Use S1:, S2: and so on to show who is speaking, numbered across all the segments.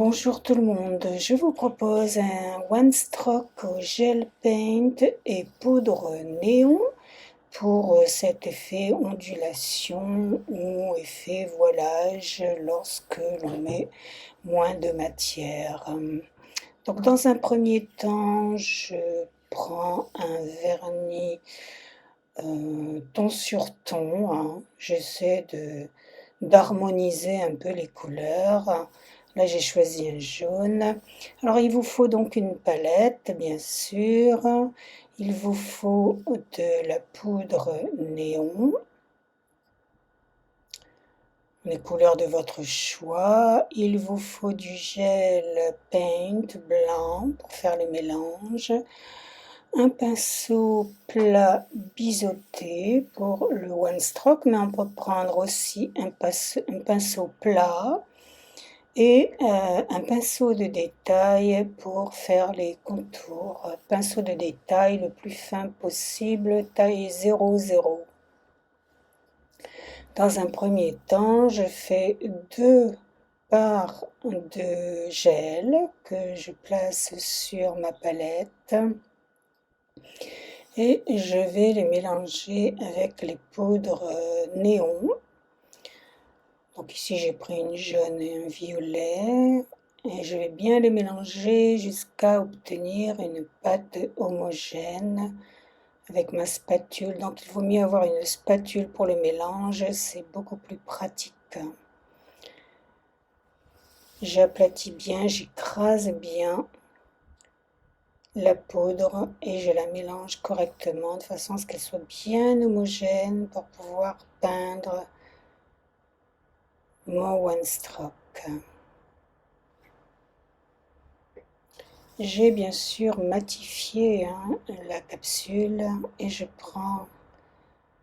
S1: Bonjour tout le monde, je vous propose un One Stroke au gel paint et poudre néon pour cet effet ondulation ou effet voilage lorsque l'on met moins de matière. Donc dans un premier temps, je prends un vernis ton sur ton, hein. J'essaie d'harmoniser un peu les couleurs. Là, j'ai choisi un jaune. Alors, il vous faut donc une palette, bien sûr. Il vous faut de la poudre néon, les couleurs de votre choix. Il vous faut du gel paint blanc pour faire le mélange. Un pinceau plat biseauté pour le one stroke, mais on peut prendre aussi un pinceau plat et un pinceau de détail pour faire les contours. Pinceau de détail le plus fin possible, taille 00. Dans un premier temps, je fais 2 barres de gel que je place sur ma palette. Et je vais les mélanger avec les poudres néon. Donc ici j'ai pris une jaune et un violet. Et je vais bien les mélanger jusqu'à obtenir une pâte homogène avec ma spatule. Donc il vaut mieux avoir une spatule pour le mélange, c'est beaucoup plus pratique. J'aplatis bien, j'écrase bien la poudre et je la mélange correctement de façon à ce qu'elle soit bien homogène pour pouvoir peindre mon one stroke. J'ai bien sûr matifié la capsule et je prends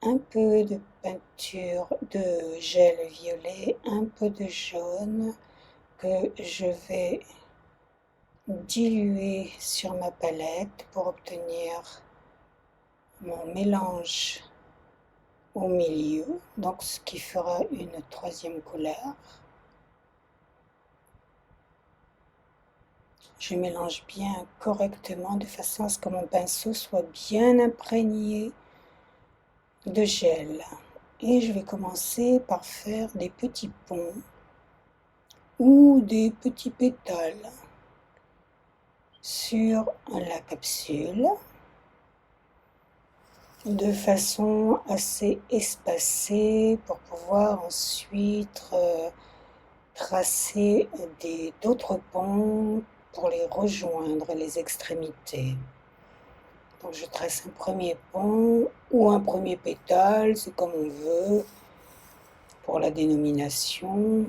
S1: un peu de peinture de gel violet, un peu de jaune que je vais diluer sur ma palette pour obtenir mon mélange au milieu, donc ce qui fera une troisième couleur. Je mélange bien correctement de façon à ce que mon pinceau soit bien imprégné de gel. Et je vais commencer par faire des petits ponts ou des petits pétales sur la capsule de façon assez espacée pour pouvoir ensuite tracer d'autres ponts pour les rejoindre, les extrémités. Donc je trace un premier pont ou un premier pétale, c'est comme on veut pour la dénomination.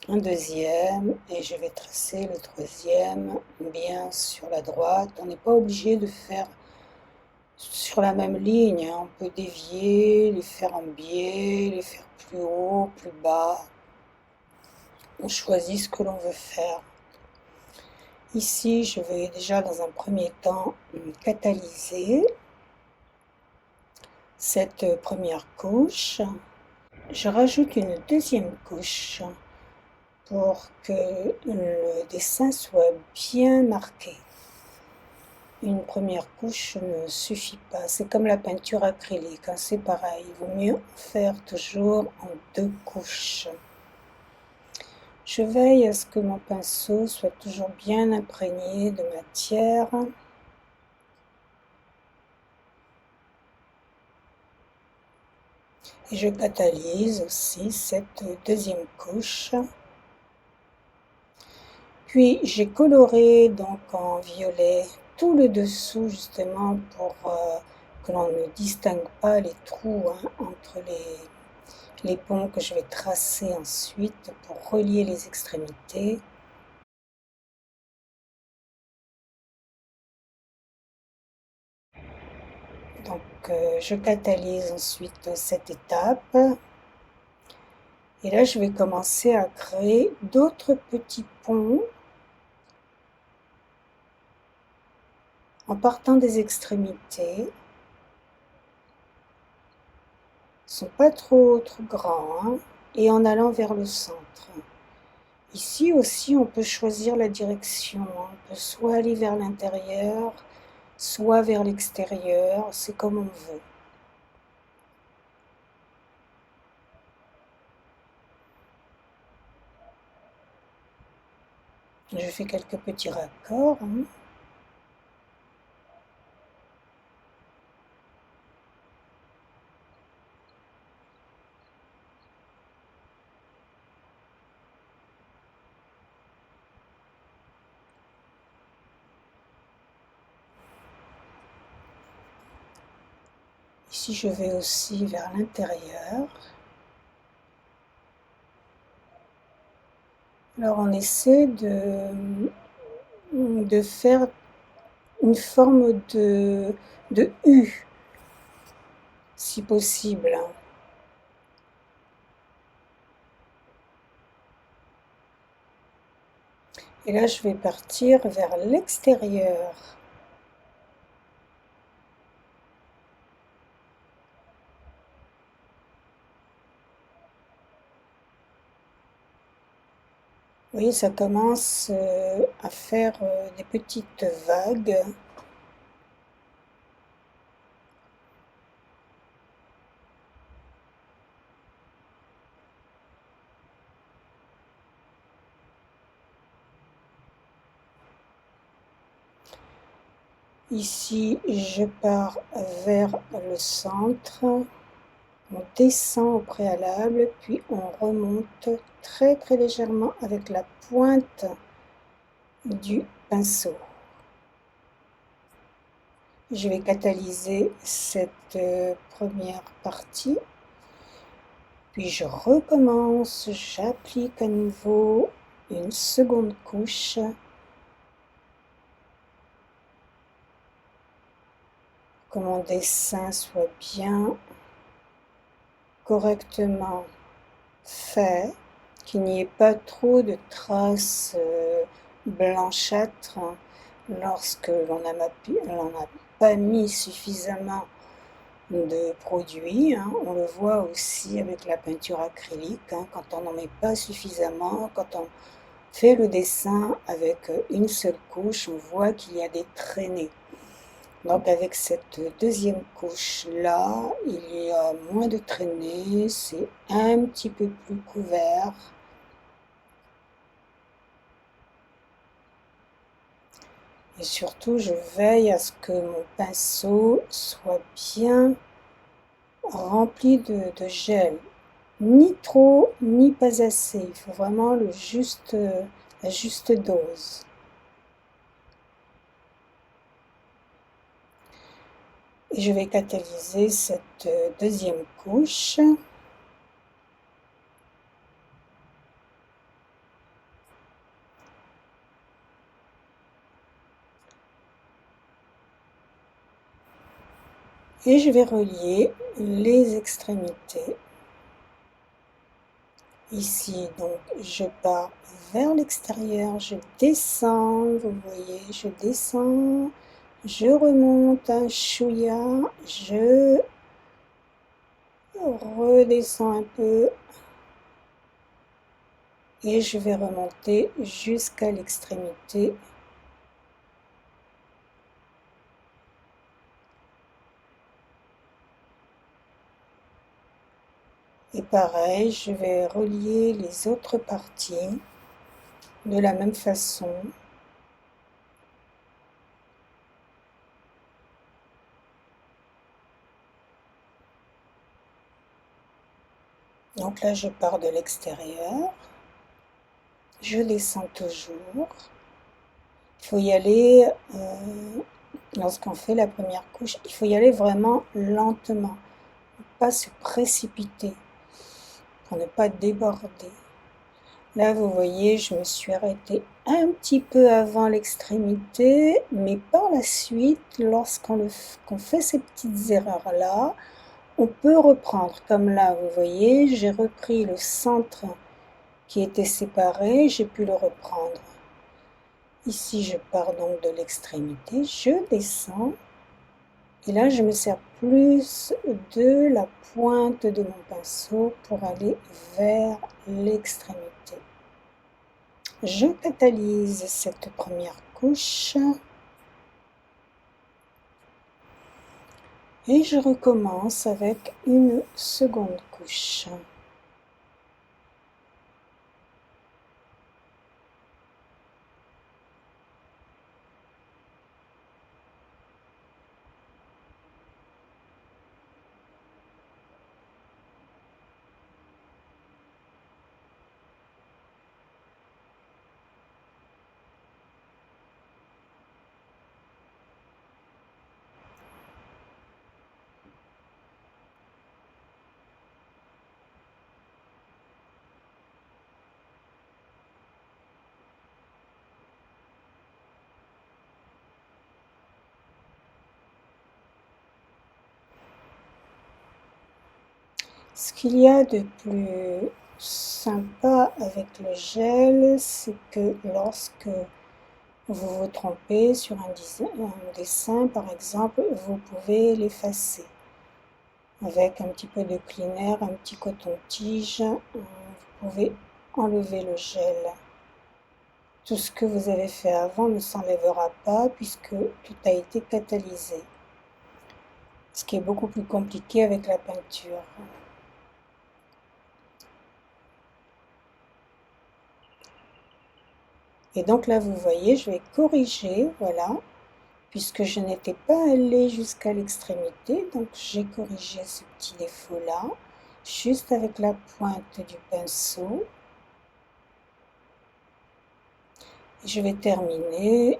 S1: Un deuxième et je vais tracer le troisième bien sur la droite. On n'est pas obligé de faire sur la même ligne, hein. On peut dévier, les faire en biais, les faire plus haut, plus bas. On choisit ce que l'on veut faire. Ici, je vais déjà dans un premier temps catalyser cette première couche. Je rajoute une deuxième couche pour que le dessin soit bien marqué. Une première couche ne suffit pas, c'est comme la peinture acrylique, hein, c'est pareil, il vaut mieux faire toujours en 2 couches. Je veille à ce que mon pinceau soit toujours bien imprégné de matière. Et je catalyse aussi cette deuxième couche. Puis j'ai coloré donc en violet tout le dessous justement pour que l'on ne distingue pas les trous entre les ponts que je vais tracer ensuite pour relier les extrémités. Donc je catalyse ensuite cette étape. Et là je vais commencer à créer d'autres petits ponts en partant des extrémités. Ils ne sont pas trop grands, hein, et en allant vers le centre. Ici aussi, on peut choisir la direction. On peut soit aller vers l'intérieur, soit vers l'extérieur, c'est comme on veut. Je fais quelques petits raccords. Ici, je vais aussi vers l'intérieur. Alors, on essaie de faire une forme de U, si possible. Et là, je vais partir vers l'extérieur. Vous voyez, ça commence à faire des petites vagues. Ici, je pars vers le centre, on descend au préalable, puis on remonte très très légèrement avec la pointe du pinceau. Je vais catalyser cette première partie, puis je recommence, j'applique à nouveau une seconde couche. Que mon dessin soit bien correctement fait, qu'il n'y ait pas trop de traces blanchâtres lorsque l'on n'a pas mis suffisamment de produit. On le voit aussi avec la peinture acrylique, quand on n'en met pas suffisamment, quand on fait le dessin avec une seule couche, on voit qu'il y a des traînées. Donc avec cette deuxième couche là, il y a moins de traînées, c'est un petit peu plus couvert. Et surtout, je veille à ce que mon pinceau soit bien rempli de gel. Ni trop, ni pas assez. Il faut vraiment la juste dose. Et je vais catalyser cette deuxième couche. Et je vais relier les extrémités. Ici, donc, je pars vers l'extérieur, je descends, vous voyez, je descends, je remonte un chouïa, je redescends un peu et je vais remonter jusqu'à l'extrémité. Et pareil, je vais relier les autres parties de la même façon. Donc là, je pars de l'extérieur. Je descends toujours. Il faut y aller, lorsqu'on fait la première couche, il faut y aller vraiment lentement, pas se précipiter pour ne pas déborder. Là, vous voyez, je me suis arrêtée un petit peu avant l'extrémité, mais par la suite, lorsqu'on fait ces petites erreurs-là, on peut reprendre. Comme là, vous voyez, j'ai repris le centre qui était séparé, j'ai pu le reprendre. Ici, je pars donc de l'extrémité, je descends. Et là, je me sers plus de la pointe de mon pinceau pour aller vers l'extrémité. Je catalyse cette première couche et je recommence avec une seconde couche. Ce qu'il y a de plus sympa avec le gel, c'est que lorsque vous vous trompez sur un dessin, par exemple, vous pouvez l'effacer. Avec un petit peu de cleaner, un petit coton-tige, vous pouvez enlever le gel. Tout ce que vous avez fait avant ne s'enlèvera pas puisque tout a été catalysé. Ce qui est beaucoup plus compliqué avec la peinture. Et donc là, vous voyez, je vais corriger, voilà, puisque je n'étais pas allée jusqu'à l'extrémité, donc j'ai corrigé ce petit défaut-là, juste avec la pointe du pinceau. Je vais terminer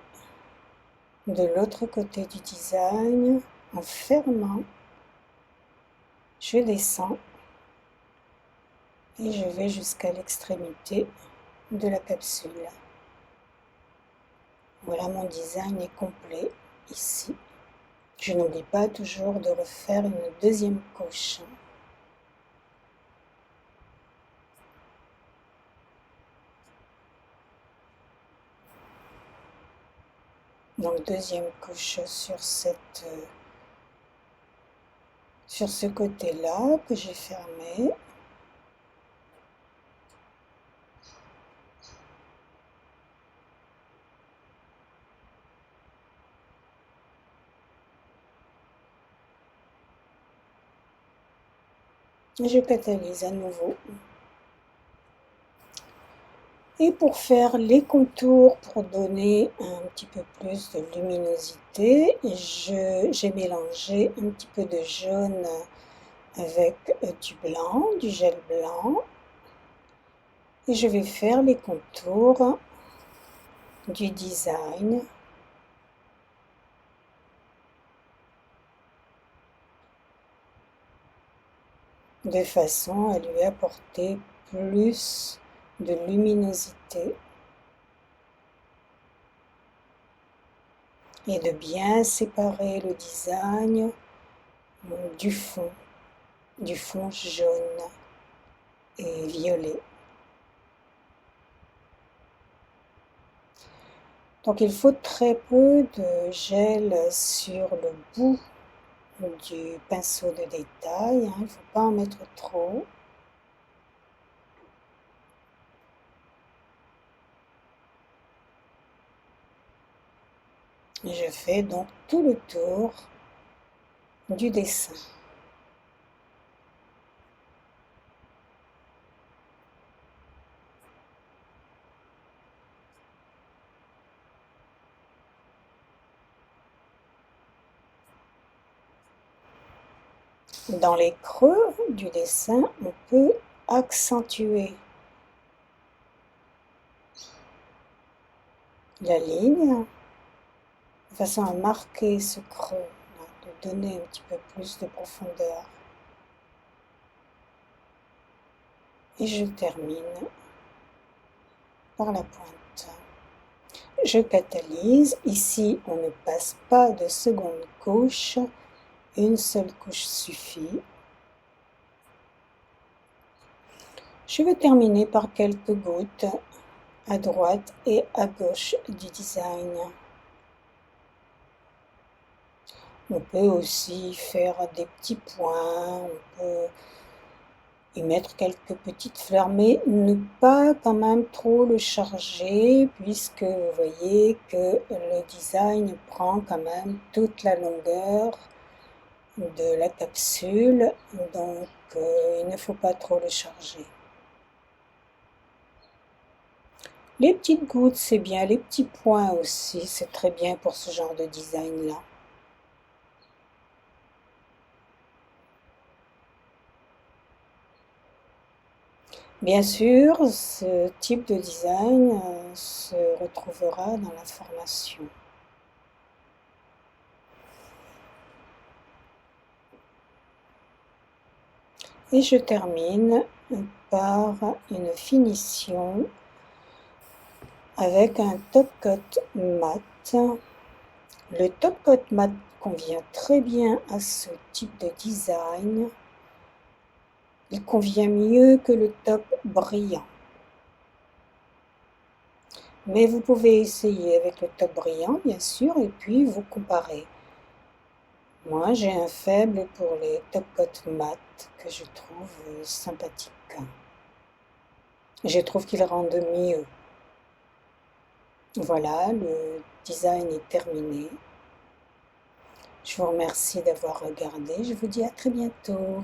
S1: de l'autre côté du design en fermant. Je descends et je vais jusqu'à l'extrémité de la capsule. Voilà, mon design est complet ici. Je n'oublie pas toujours de refaire une deuxième couche. Donc deuxième couche sur ce côté-là que j'ai fermé. Je catalyse à nouveau. Et pour faire les contours, pour donner un petit peu plus de luminosité, j'ai mélangé un petit peu de jaune avec du blanc, du gel blanc. Et je vais faire les contours du design. De façon à lui apporter plus de luminosité et de bien séparer le design du fond jaune et violet. Donc il faut très peu de gel sur le bout du pinceau de détail, hein, il ne faut pas en mettre trop. Et je fais donc tout le tour du dessin. Dans les creux du dessin, on peut accentuer la ligne de façon à marquer ce creux, de donner un petit peu plus de profondeur. Et je termine par la pointe. Je catalyse. Ici, on ne passe pas de seconde couche. Une seule couche suffit. Je vais terminer par quelques gouttes à droite et à gauche du design. On peut aussi faire des petits points, on peut y mettre quelques petites fleurs, mais ne pas quand même trop le charger, puisque vous voyez que le design prend quand même toute la longueur de la capsule, donc il ne faut pas trop le charger. Les petites gouttes, c'est bien, les petits points aussi, c'est très bien pour ce genre de design-là. Bien sûr, ce type de design se retrouvera dans la formation. Et je termine par une finition avec un top coat mat. Le top coat mat convient très bien à ce type de design. Il convient mieux que le top brillant. Mais vous pouvez essayer avec le top brillant, bien sûr, et puis vous comparez. Moi, j'ai un faible pour les top coat mat que je trouve sympathiques. Je trouve qu'ils rendent mieux. Voilà, le design est terminé. Je vous remercie d'avoir regardé. Je vous dis à très bientôt.